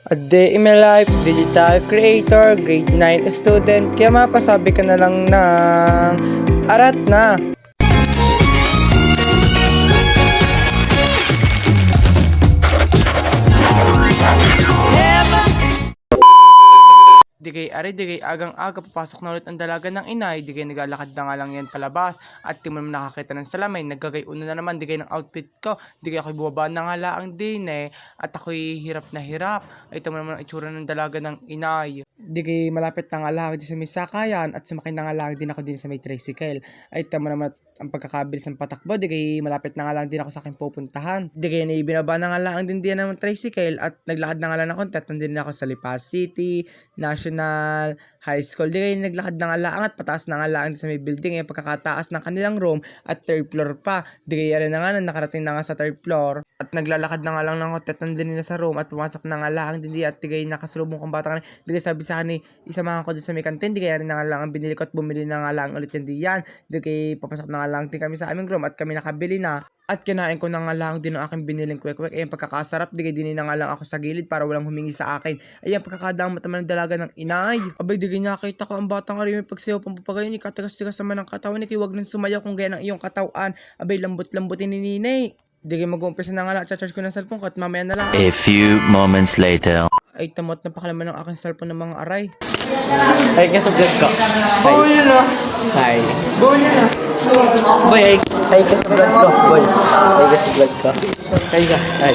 A day in my life, digital creator, grade 9 student. Kaya mapasabi ka na lang ng arat na. Di kay agang-aga papasok na ulit ang dalaga ng inay, di kay naglalakad na nga lang yan palabas, at di mo naman nakakita ng salamin, naggagayon na naman, di kay ng outfit ko, di kay ako'y bumaba na nga laang din at ako'y hirap na hirap, ay tamo naman ang itsura ng dalaga ng inay. Di kay malapit na nga lang din sa may sakayan, at sumakay na nga lang din ako din sa may tricycle, ay tamo naman ang pagkakabilis ng patakbo, di kay malapit na nga lang din ako sa aking pupuntahan. Di kay binaba na nga lang din diyan ng tricycle at naglakad na nga lang ako at nandun ako sa Lipas City, National, High School. Di kay naglakad na nga lang at pataas na nga lang sa may building pagkakataas ng kanilang room at third floor pa. Di kay rin na nga nakarating na nga sa third floor at naglalakad na nga lang ng hotel nandun na sa room at pumasok na nga lang din di at di kay nakasalubong kong bata. Di kay sabi sa akin isamahan ko din sa may kantin. Di kay rin na nga lang ang binili ko at bumili na nga lang ulit yan diyan. Di kay papasok na nga lang din kami sa aming room at kami nakabili na. At kinain ko na nga lang din ang aking biniling kwek-kwek. Ayan pagkakasarap, di kay dinin na nga lang ako sa gilid para walang humingi sa akin. Ayan pagkakadamot naman ng dalaga ng inay. Abay di kay nakita ko ang batang ari may pagsayaw pang papagayon. Ikatigas-tigas naman ang katawan. Di kay wag nang sumayaw kung gaya ng iyong katawan. Abay lambot-lambutin ni ninay. Di kay mag-uumpisa na nga lang at charge ko ng cellphone ko at mamaya na lang. A few moments later. Ay tamot na pakalaman ng aking cellphone ng mga aray. Ay, kasublat ko. Oo yun na. Hi. Buo na na. Boy, ay kasublat ko. Boy, ay kasublat ko. Ay ka, ay.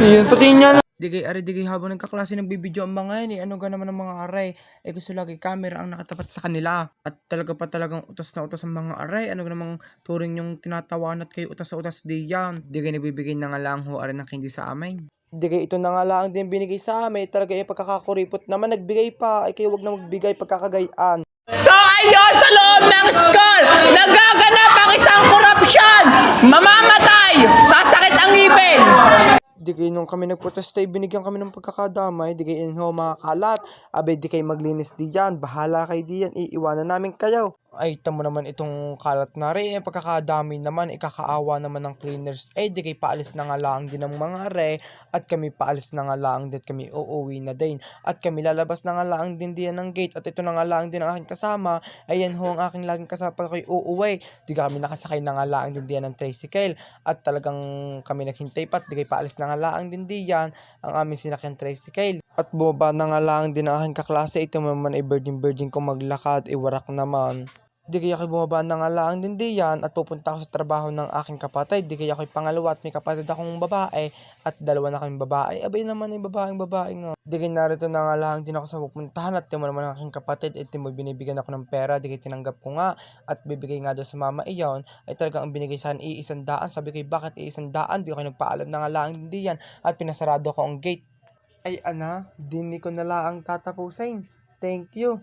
Yun, pati niya na. Digay ari digay habang nagkaklase ng bibidyo ang mga yan ano ga naman ang mga aray gusto lagi camera ang nakatapat sa kanila at talagang utos na utos ang mga aray ano ga namang turing yung tinatawanan at kayo utas sa utas di yan digay nagbibigay na nga lang ho aray ng candy sa amin digay ito na nga lang din binigay sa amin talaga yung pagkakakuripot naman nagbigay pa ay kayo wag na magbigay pagkakagayaan. So ayun sa loob ng school nagaganap ang isang korupsyon mamamatay sasakit ang ngipin. Di kayo nung kami nagprotesta, binigyan kami ng pagkakadamay, di kayo mga kalat, abay di kayo maglinis diyan, bahala kayo diyan, iiwanan namin kayo. Ay, tamo naman itong kalat na rin, pagkakadami naman, ikakaawa naman ng cleaners, di kayo paalis na nga lang din ng mga re, at kami paalis na nga lang din, kami uuwi na din, at kami lalabas na nga lang din diyan ng gate, at ito na nga lang din ang aking kasama, ayan ho ang aking laging kasama pag ako'y uuwi, di kami nakasakay na nga lang din diyan ng tricycle, at talagang kami naghintay pa, di kayo paalis na nga lang din diyan, ang aming sinakyan tricycle, at bumaba na nga lang din ang aking kaklase, ito naman ay virgin kong maglakad, warak naman. Di kaya ako'y bumaba na nga lang din diyan at pupunta ako sa trabaho ng aking kapatid. Di kaya ako'y pangalawa at may kapatid akong babae at dalawa na kaming babae. Abay naman ay babae nga. Di kaya narito na nga lang din ako sa pupuntahan at timo naman ang aking kapatid at timo binibigyan ako ng pera. Di kaya tinanggap ko nga at bibigay nga doon sa mama iyon ay talagang ang binigay sa akin ₱100. Sabi ko bakit ₱100? Di ko nagpaalam na nga lang din diyan at pinasarado ko ang gate. Ay ana, di ko na lang tatapusin. Thank you.